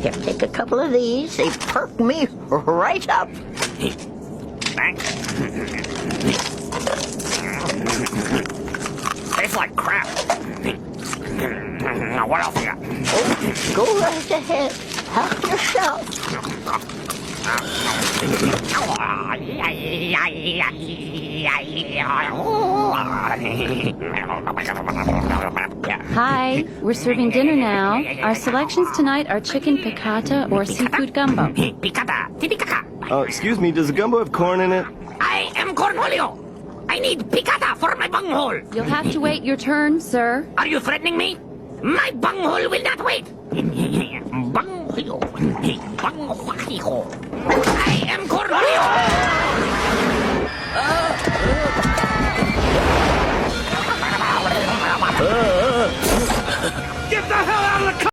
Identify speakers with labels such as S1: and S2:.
S1: Here, take a couple of these. They perk me right up.
S2: Thanks. Tastes like crap. Now, what else you got?
S1: Oh, go right ahead. Help yourself.
S3: Hi, we're serving dinner now. Our selections tonight are chicken piccata or seafood gumbo.
S2: Picata, titicaca.
S4: Oh, excuse me, does the gumbo have corn in it?
S2: I am Cornholio. I need picata for my bunghole.
S3: You'll have to wait your turn, sir.
S2: Are you threatening me? My bunghole will not wait. Bunghole. Bunghole.